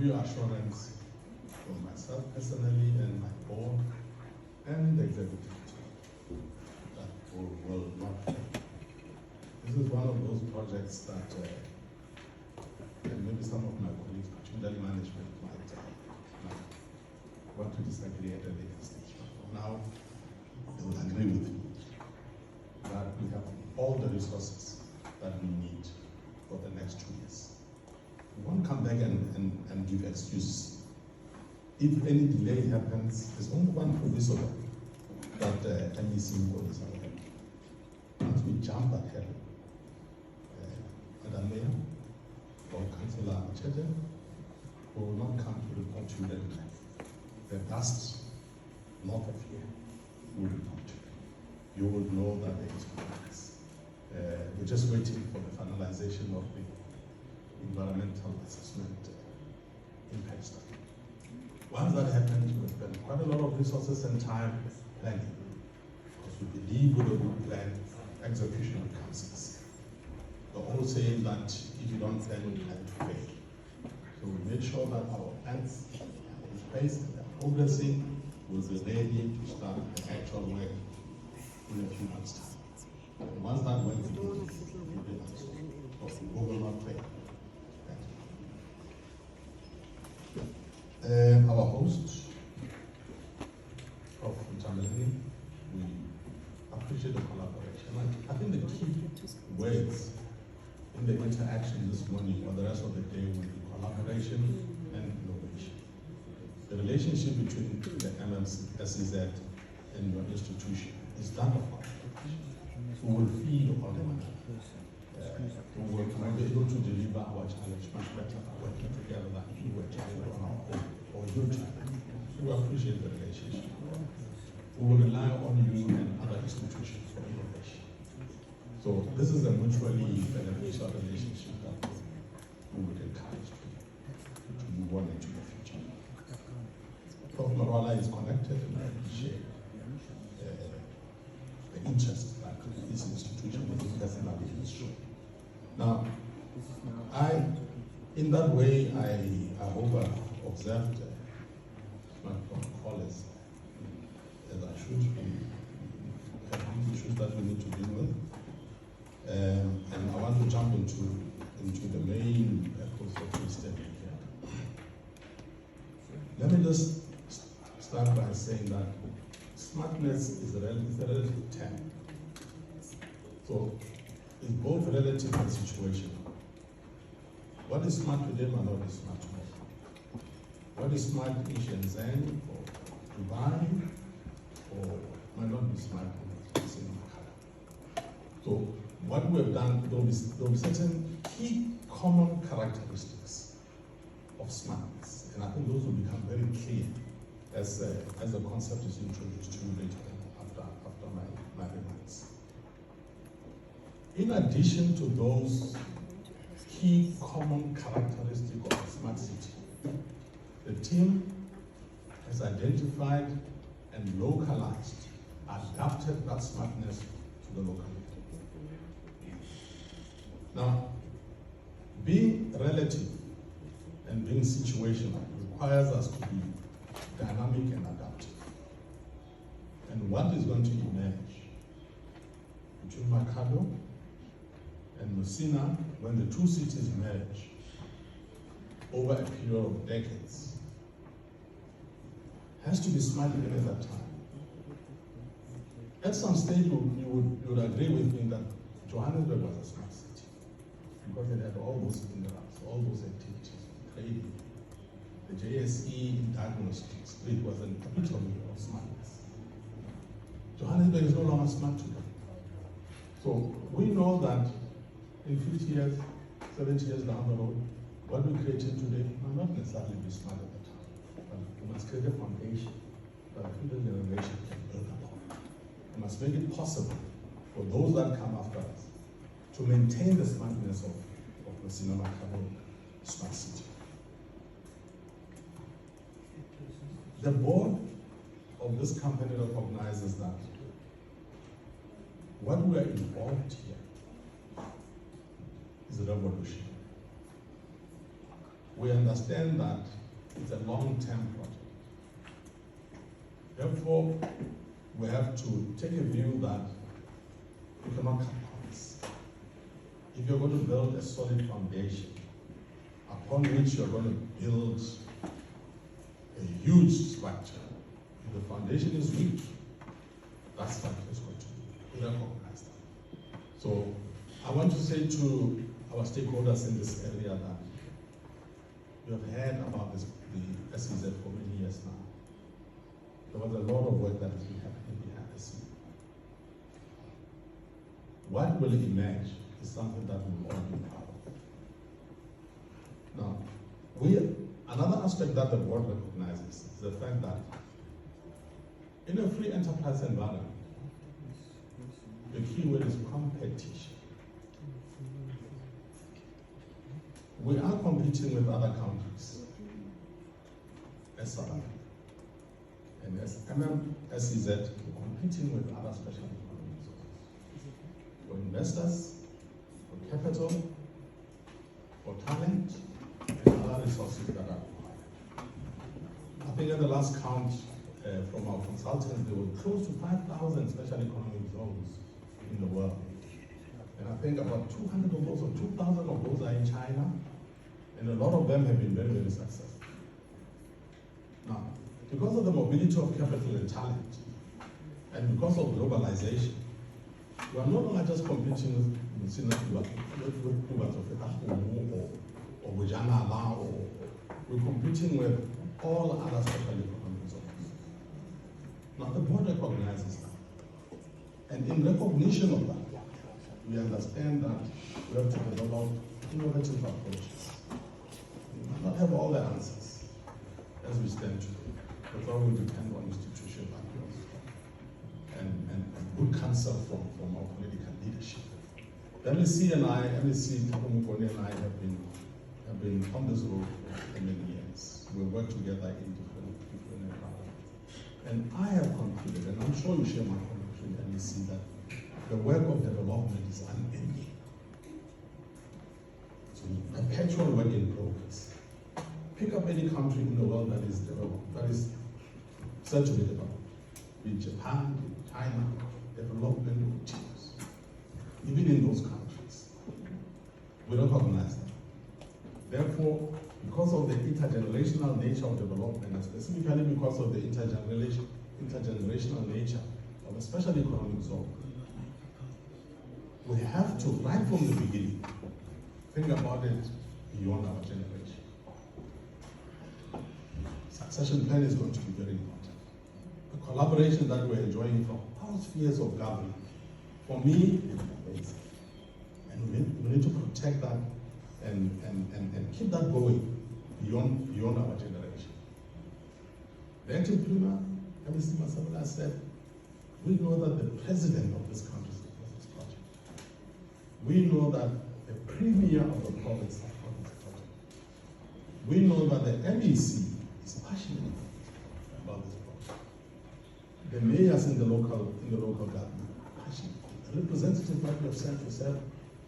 you assurance from myself personally and my board and the executive team that will not fail. This is one of those projects that and maybe some of my colleagues, particularly management, might want to disagree at a later stage. But for now, they will agree with me that we have all the resources that we need for the next 2 years. We won't come back and give excuses. If any delay happens, there's only one proviso that MEC is aware. Once we jump ahead, Madam Mayor or Councillor Chete will not come to report to you anytime. The dust north of here will report to you. You will know that there is progress. We're just waiting for the finalization of the environmental assessment impact study. Once that happens, we'll spend quite a lot of resources and time planning, because we believe with a good plan, execution becomes easy. The old saying that if you don't plan, you plan to fail. So we make sure that our plans are in place and they're progressing. We'll be ready to start the actual work in a few months' time. And once that work begins, we will not fail. Our host, Prof. Mtameleni, we appreciate the collaboration. I think the key words in the interaction this morning or the rest of the day will be collaboration and innovation. The relationship between the MMSEZ and your institution is that of collaboration. We will feed on one another. We will be able to deliver our challenge much better working together than if we were trying on our own or you trying. We appreciate the relationship. We will rely on you and other institutions for innovation. So this is a mutually beneficial relationship that we would encourage to move on into the future. Prof. Marwala is connected and I appreciate the interest that this institution has in our history. Now, in that way, I hope I observed my callers as I should be, have issues that we need to deal with. And I want to jump into the main purpose of this study here. Let me just start by saying that smartness is a relative term. So it's both relative and situational. What is smart today might not be smart tomorrow. What is smart in Shenzhen or Dubai or might not be smart in Singapore. So what we have done, there will be certain key common characteristics of smartness, and I think those will become very clear as the concept is introduced to you later after my remarks. In addition to those key common characteristics of a smart city, the team has identified and localized, adapted that smartness to the locality. Now, being relative and being situational requires us to be dynamic and adaptive. And what is going to emerge between Makado and Messina, when the two cities merge over a period of decades, has to be smart even at that time. At some stage, you would agree with me that Johannesburg was a smart city because it had all those minerals, all those activities, trading. The JSE in Diagnostic Street was an epitome of smartness. Johannesburg is no longer smart today. So we know that in 50 years, 70 years down the road, what we created today might not necessarily be smart at the time. But we must create a foundation that a future generation can build upon. We must make it possible for those that come after us to maintain the smartness of the Sinama Cabo smart city. The board of this company recognizes that what we are involved here is a revolution. we understand that it's a long-term project. Therefore, we have to take a view that we cannot cut corners. If you're going to build a solid foundation upon which you're going to build a huge structure, if the foundation is weak, that structure is going to be recognized. So I want to say to our stakeholders in this area that you have heard about this, the SEZ for many years now. There was a lot of work that has been happening behind the scenes. What will emerge is something that we will all be proud of. Now, another aspect that the board recognizes is the fact that in a free enterprise environment, the key word is competition. We are competing with other countries as South Africa. And as MMSEZ, we're competing with other special economic zones. For investors, for capital, for talent, and other resources that are required. I think at the last count from our consultants, there were close to 5,000 special economic zones in the world. And I think about 200 of those, or 2,000 of those are in China, and a lot of them have been very, very successful. Now, because of the mobility of capital and talent, and because of globalization, we are no longer just competing with or Bujanala, or we're competing with all other special economic zones. Now, the board recognizes that. And in recognition of that, we understand that we have to develop innovative approaches. We might not have all the answers as we stand today. But all will depend on institutions like yours and good counsel from our political leadership. MEC and I, MEC Kapumukone and I have been on this road for many years. We work together in different environments. And I have concluded, and I'm sure you share my conclusion, MEC, that the work of development is unending. It's a perpetual work in progress. Pick up any country in the world that is developed, that is said to be developed. In Japan, in China, development continues. Even in those countries, we recognize that. Therefore, because of the intergenerational nature of development, and specifically because of the intergenerational nature of a special economic zone, we have to, right from the beginning, think about it beyond our generation. Succession plan is going to be very important. The collaboration that we're enjoying from all spheres of government, for me, is amazing. And we need to protect that and keep that going beyond our generation. The entrepreneur, Mr. Masabala, said, we know that the president of this country supports this project. We know that the premier of the province supports this project. We know that the MEC is passionate about this project. The mayors in the local government are passionate. The representative that we have sent to serve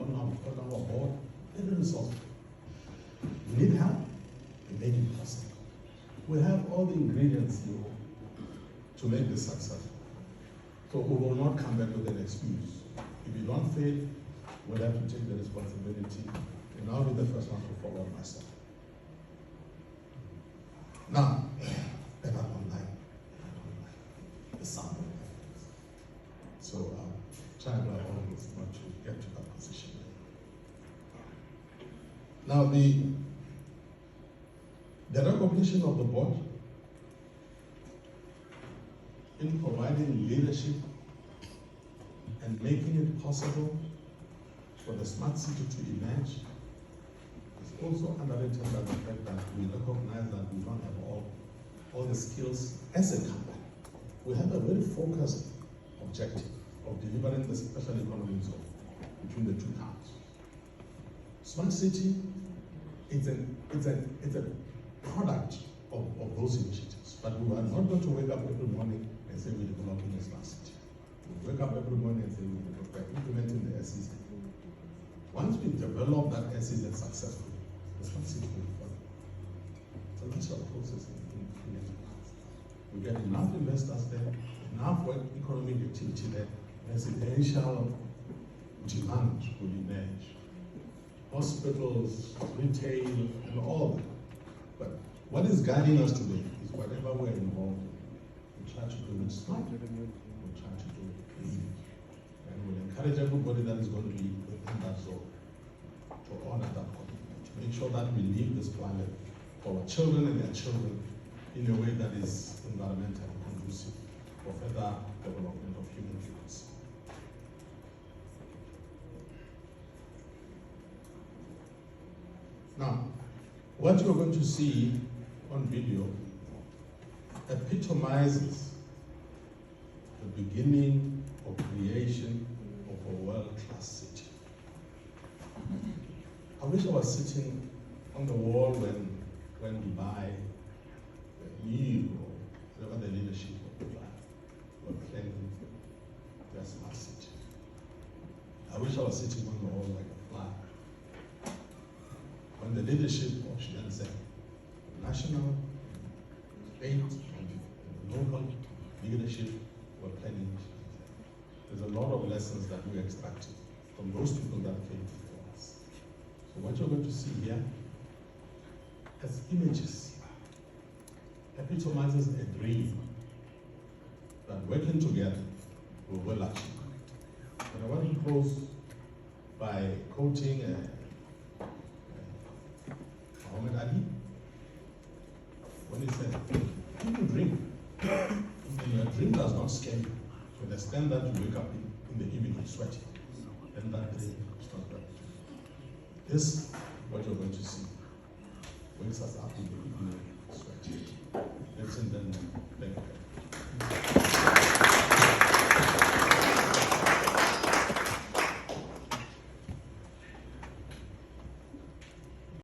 on our board, very resourceful. We need help. We make it possible. We have all the ingredients to make this successful. So we will not come back with an excuse. If you don't fail, we'll have to take the responsibility, and I'll be the first one to follow myself. Now, back up online. The sound of it. So try by all means not to get to that position. Now, the recognition of the board in providing leadership and making it possible for the smart city to emerge is also underwritten by the fact that we recognize that we don't have all the skills as a company. We have a very focused objective of delivering the special economic zone between the two towns. Smart city is a product of those initiatives, but we are not going to wake up every morning and say we're developing a smart city. We wake up every morning and say we're implementing the SEZ. Once we develop that SEZ successfully, the smart city will follow. industrial processing in we get enough investors there, enough economic activity there, residential demand will emerge. Hospitals, retail, and all that. But what is guiding us today is whatever we're involved in. We try to do it smart, we try to do it clean. And we'll encourage everybody that is going to be within that zone to honor that commitment, to make sure that we leave this planet for our children and their children in a way that is environmentally conducive for further development of human beings. Now, what you're going to see on video epitomizes the beginning of creation of a world-class city. I wish I was sitting on the wall when we buy the new or whatever the leadership of the were planning their smart city. I wish I was sitting on the wall like a fly. When the leadership of Shenzhen, national, state, and local leadership were planning. There's a lot of lessons that we extracted from those people that came before us. So what you're going to see here as images epitomizes a dream that working together we will achieve. And I want to close by quoting Muhammad Ali when he said, people dream, and your dream does not scare you to the extent that you wake up in the evening sweating, and that dream is not right. This, what you're going to see, wakes us up in the evening sweating.